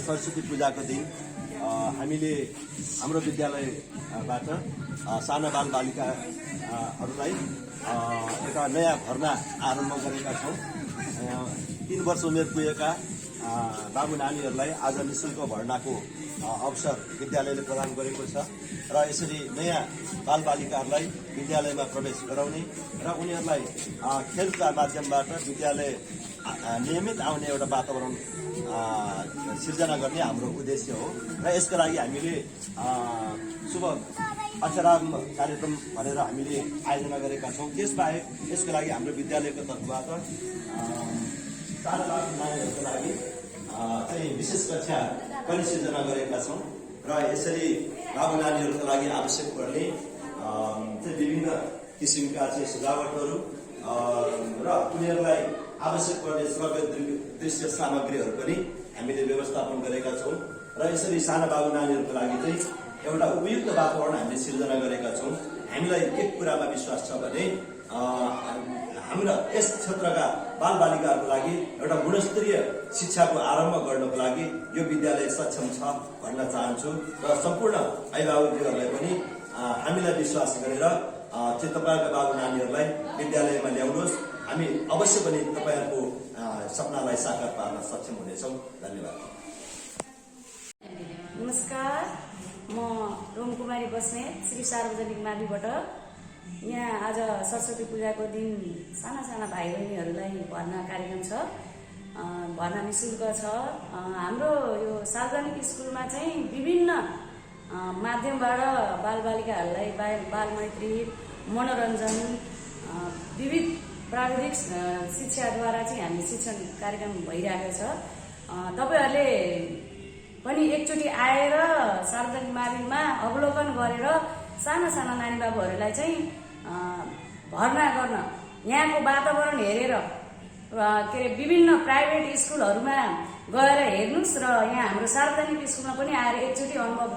सरस्वती पूजाको दिन हामीले हाम्रो विद्यालयबाट साना बालबालिकाहरूलाई एउटा नयाँ भर्ना आरम्भ गरेका छौँ। 3 वर्ष उमेर पुगेका बाबु नानीहरूलाई आज निःशुल्क भर्नाको अवसर विद्यालयले प्रदान गरेको छ र यसरी नयाँ बालबालिकाहरूलाई विद्यालयमा प्रवेश गराउने र उनीहरूलाई खेलका माध्यमबाट विद्यालय नियमित आउने एउटा वातावरण सिर्जना गर्ने हाम्रो उद्देश्य हो र यसका लागि हामीले शुभ अक्षरारम्भ कार्यक्रम भनेर हामीले आयोजना गरेका छौँ। त्यसबाहेक यसको लागि हाम्रो विद्यालयको तर्फबाट साना नानीहरूको लागि चाहिँ विशेष कक्षा पनि सिर्जना गरेका छौँ र यसरी बाबु नानीहरूको लागि आवश्यक पर्ने विभिन्न किसिमका चाहिँ सजावटहरू र उनीहरूलाई आवश्यक पर्ने श्रव्य दृश्य सामग्रीहरू पनि हामीले व्यवस्थापन गरेका छौँ र यसरी साना बाबु नानीहरूको लागि चाहिँ एउटा उपयुक्त वातावरण हामीले सिर्जना गरेका छौँ। हामीलाई एक कुरामा विश्वास छ भने हाम्रा यस क्षेत्रका बालबालिकाहरूको लागि एउटा गुणस्तरीय शिक्षाको आरम्भ गर्नको लागि यो विद्यालय सक्षम छ भन्न चाहन्छु र सम्पूर्ण अभिभावकहरूलाई पनि हामीलाई विश्वास गरेर चाहिँ तपाईँहरूका बाबु नानीहरूलाई विद्यालयमा ल्याउनुहोस्। हामी अवश्य पनि तपाईँहरूको सपनालाई साकार पार्न सक्षम हुनेछौँ। धन्यवाद। नमस्कार, म रोमकुमारी बस्नेत श्री सार्वजनिक माविबाट यहाँ आज सरस्वती पूजाको दिन साना साना भाइ बहिनीहरूलाई भर्ना कार्यक्रम छ। भर्ना निःशुल्क छ। हाम्रो यो सार्वजनिक स्कुलमा चाहिँ विभिन्न माध्यमबाट बालबालिकाहरूलाई बालमैत्री, मनोरञ्जन, विविध प्राविधिक शिक्षाद्वारा चाहिँ हामी शिक्षण कार्यक्रम भइरहेको छ। तपाईँहरूले पनि एकचोटि आएर सार्वजनिक माविमा अवलोकन गरेर साना साना नानी बाबुहरूलाई चाहिँ भर्ना गर्न यहाँको वातावरण हेरेर के अरे विभिन्न प्राइभेट स्कुलहरूमा गएर हेर्नुहोस् र यहाँ हाम्रो सार्वजनिक स्कुलमा पनि आएर एकचोटि अनुभव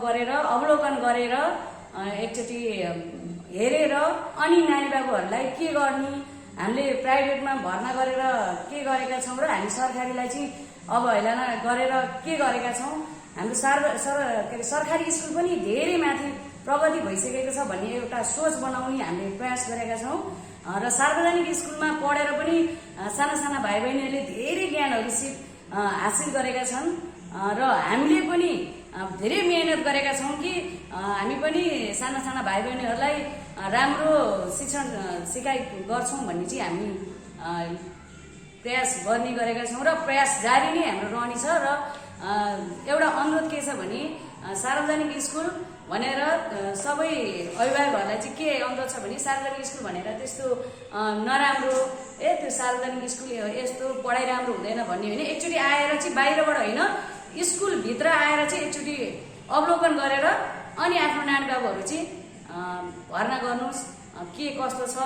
गरेर अवलोकन गरेर एकचोटि हेरेर अनि नानी बाबुहरूलाई के गर्ने, हामीले प्राइभेटमा भर्ना गरेर के गरेका छौँ र हामी सरकारीलाई चाहिँ अवहेलना गरेर के गरेका छौँ। हाम्रो सरकारी स्कुल पनि धेरै माथि प्रगति भइसकेको छ भन्ने एउटा सोच बनाउने हामीले प्रयास गरेका छौँ र सार्वजनिक स्कुलमा पढेर पनि साना साना भाइ बहिनीहरूले धेरै ज्ञानहरू हासिल गरेका छन् र हामीले पनि धेरै मेहनत गरेका छौँ कि हामी पनि साना साना भाइ बहिनीहरूलाई राम्रो शिक्षण सिकाइ गर्छौँ भन्ने चाहिँ हामी प्रयास गर्ने गरेका छौँ र प्रयास जारी नै हाम्रो रहनेछ। र एउटा अनुरोध के छ भने सार्वजनिक स्कुल भनेर सबै अभिभावकहरूलाई चाहिँ के अनुरोध छ भने सार्वजनिक स्कुल भनेर त्यस्तो नराम्रो त्यो सार्वजनिक स्कुल यस्तो पढाइ राम्रो हुँदैन भन्ने होइन। एकचोटि आएर चाहिँ बाहिरबाट होइन, स्कुलभित्र आएर चाहिँ एकचोटि अवलोकन गरेर अनि आफ्नो नानी बाबुहरू चाहिँ भर्ना गर्नुहोस्, के कस्तो छ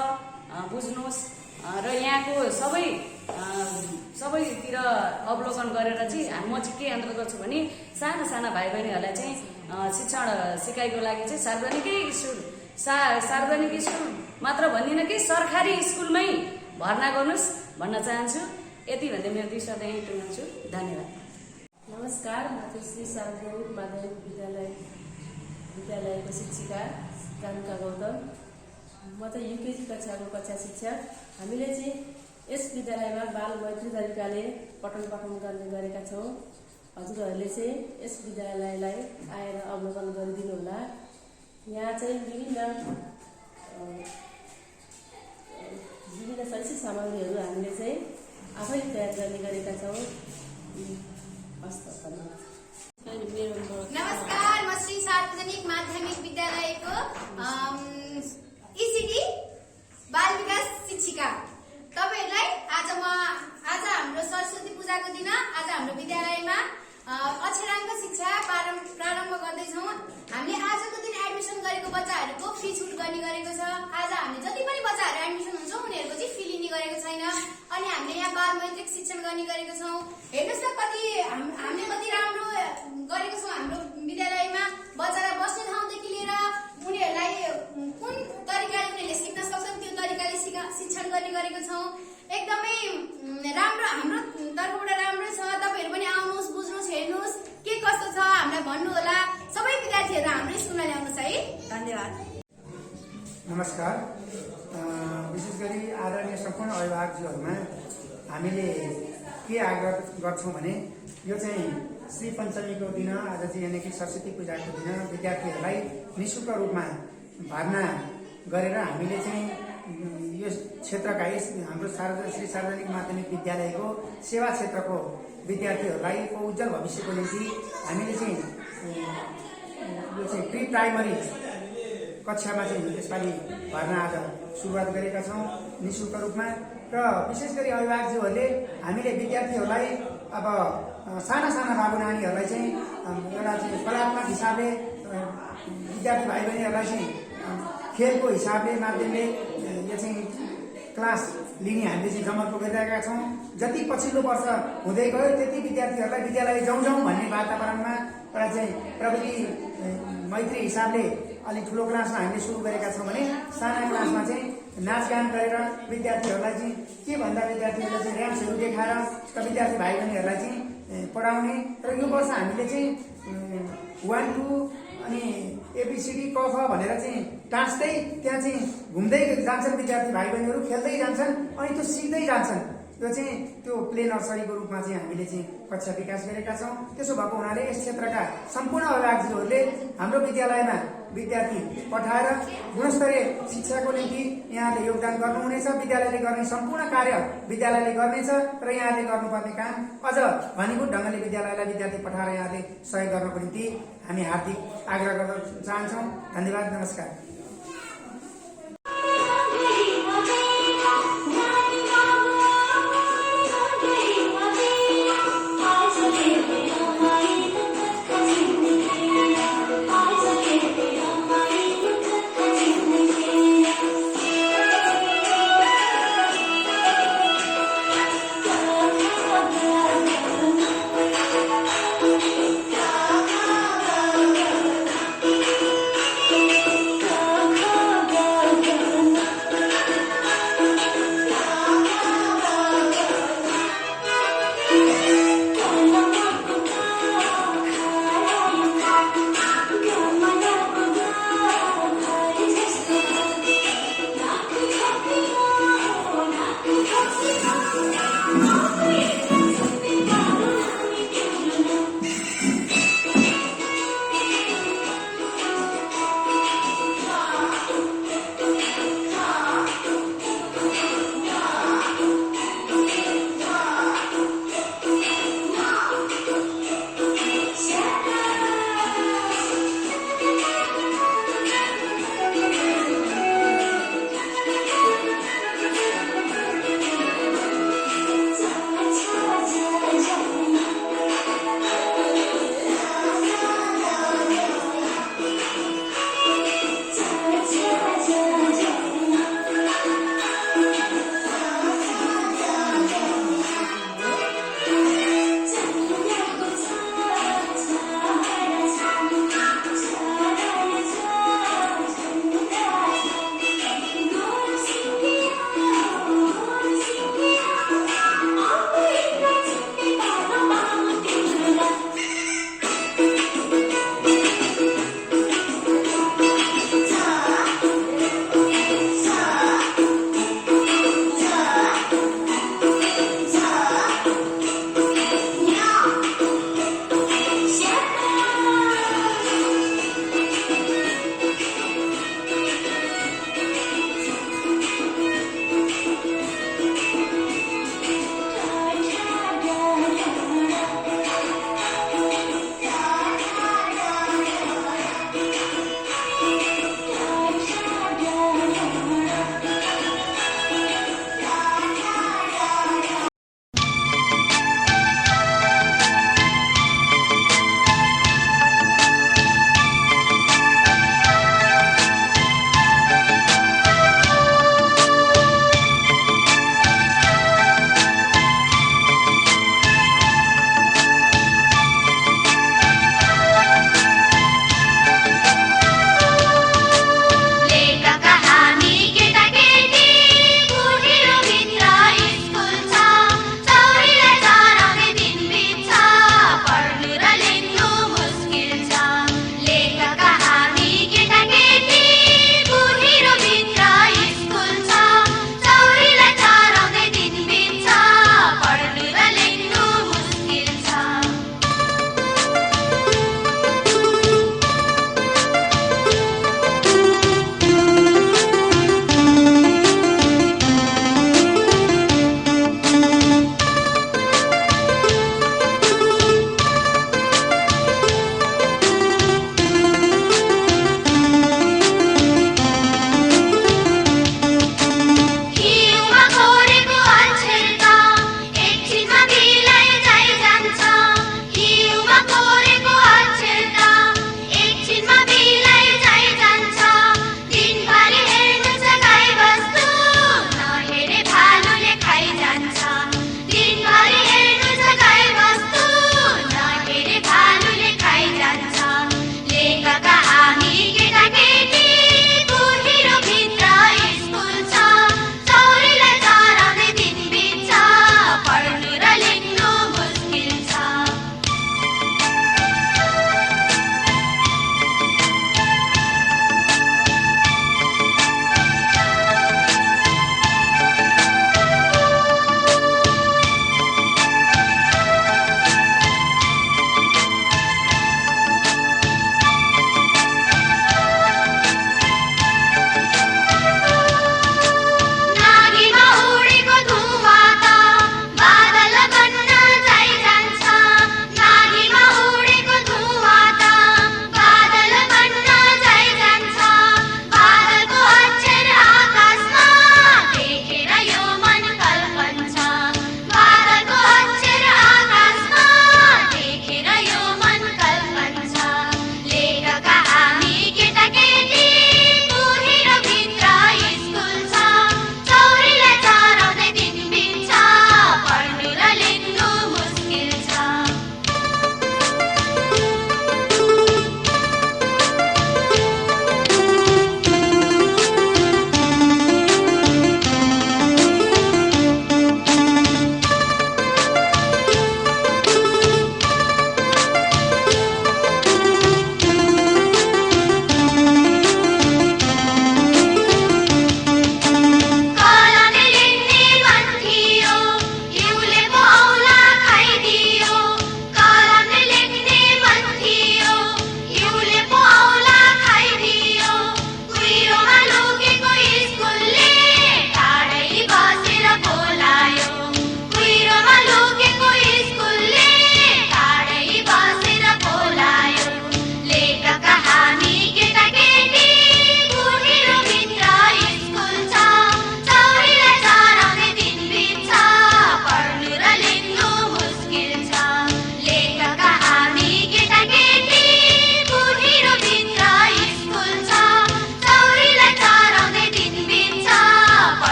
बुझ्नुहोस् र यहाँको सबैतिर अवलोकन गरेर चाहिँ म चाहिँ के अनुरोध गर्छु भने साना साना भाइ बहिनीहरूलाई चाहिँ शिक्षण सिकाइको लागि चाहिँ सार्वजनिक स्कुल मात्र भन्दिनँ कि सरकारी स्कुलमै भर्ना गर्नुहोस् भन्न चाहन्छु। यति भन्दै मेरो 2 शब्द यहीँ टुङ्गाउँछु। धन्यवाद। नमस्कार, म चाहिँ श्री सार्वजनिक माध्यमिक विद्यालयको शिक्षिका कानुका गौतम। म चाहिँ युकेजी कक्षाको कक्षा शिक्षक। हामीले चाहिँ यस विद्यालयमा बाल मैत्री तरिकाले पठन पाठन गर्ने गरेका छौँ। हजुरहरूले चाहिँ यस विद्यालयलाई आएर अवलोकन गरिदिनु होला। यहाँ चाहिँ विभिन्न शैक्षिक सामग्रीहरू हामीले चाहिँ आफै तयार गर्ने गरेका छौँ। नमस्कार, म श्री सार्वजनिक माध्यमिक विद्यालयको इसिडी बाल विकास शिक्षिका। तपाईहरुलाई आज हाम्रो सरस्वती पूजाको दिन आज हाम्रो विद्यालयमा अक्षराङ्क शिक्षा प्रारम्भ गर्दैछौँ। हामीले आजको दिन एडमिसन गरेको बच्चाहरूको फ्री छुट गर्ने गरेको छ। आज हामीले जति पनि बच्चाहरू एडमिसन हुन्छ उनीहरूको चाहिँ फी लिने गरेको छैन। अनि हामीले यहाँ बाल मैत्रिक शिक्षण गर्ने गरेको छौँ। हेर्नुहोस् न हामीले कति राम्रो गरेको छौँ। हाम्रो विद्यालयमा बच्चालाई बस्ने ठाउँदेखि लिएर उनीहरूलाई कुन तरिकाले उनीहरूले सिक्न सक्छन् त्यो तरिकाले शिक्षण गर्ने गरेको छौँ। एकदमै राम्रो हाम्रो तर्फबाट राम्रो छ। तपाईहरु धन्यवाद। नमस्कार। विशेष गरी आदरणीय सम्पूर्ण अभिभावकज्यूहरूमा हामीले के आग्रह गर्छौँ भने यो चाहिँ श्री पञ्चमीको दिन आज चाहिँ यानि सरस्वती पूजाको दिन विद्यार्थीहरूलाई निःशुल्क रूपमा भर्ना गरेर हामीले चाहिँ यो क्षेत्रका हाम्रो श्री सार्वजनिक माध्यमिक विद्यालयको सेवा क्षेत्रको विद्यार्थीहरूलाई उज्जवल भविष्यको निम्ति हामीले चाहिँ यो चाहिँ प्री प्राइमरी कक्षामा चाहिँ यसपालि भर्ना आज सुरुवात गरेका छौँ निःशुल्क रूपमा। र विशेष गरी अभिभावकज्यूहरूले हामीले विद्यार्थीहरूलाई अब साना साना बाबु नानीहरूलाई चाहिँ एउटा चाहिँ कलात्मक हिसाबले विद्यार्थी भाइ बहिनीहरूलाई चाहिँ खेलको हिसाबले माध्यमले यो चाहिँ क्लास लिने हामीले चाहिँ जमर्को गरिरहेका छौँ। जति पछिल्लो वर्ष हुँदै गयो त्यति विद्यार्थीहरूलाई विद्यालय जाउँ जाउँ भन्ने वातावरणमा एउटा चाहिँ प्रविधि मैत्री हिसाबले अलिक ठुलो क्लासमा हामीले सुरु गरेका छौँ भने साना क्लासमा चाहिँ नाचगान गरेर विद्यार्थीहरूलाई चाहिँ के भन्दा विद्यार्थीहरूलाई चाहिँ र्याम्सहरू देखाएर विद्यार्थी भाइ बहिनीहरूलाई चाहिँ पढाउने। र यो वर्ष हामीले चाहिँ 1 2 अनि एबिसिडी क ख भनेर चाहिँ टाँच्दै त्यहाँ चाहिँ घुम्दै जान्छन् विद्यार्थी भाइ बहिनीहरू, खेल्दै जान्छन् अनि त्यो सिक्दै जान्छन्। यो चाहिँ त्यो प्ले नर्सरीको रूपमा चाहिँ हामीले चाहिँ कक्षा विकास गरेका छौँ। त्यसो भएको हुनाले यस क्षेत्रका सम्पूर्ण अभिभावकज्यूहरूले हाम्रो विद्यालयमा विद्यार्थी पठाएर गुणस्तरीय शिक्षाको निम्ति यहाँले योगदान गर्नुहुनेछ। विद्यालयले गर्ने सम्पूर्ण कार्य विद्यालयले गर्नेछ र यहाँले गर्नुपर्ने काम अझ घनीभूत ढङ्गले विद्यालयलाई विद्यार्थी पठाएर यहाँले सहयोग गर्नको निम्ति हामी हार्दिक आग्रह गर्न चाहन्छौँ। धन्यवाद। नमस्कार।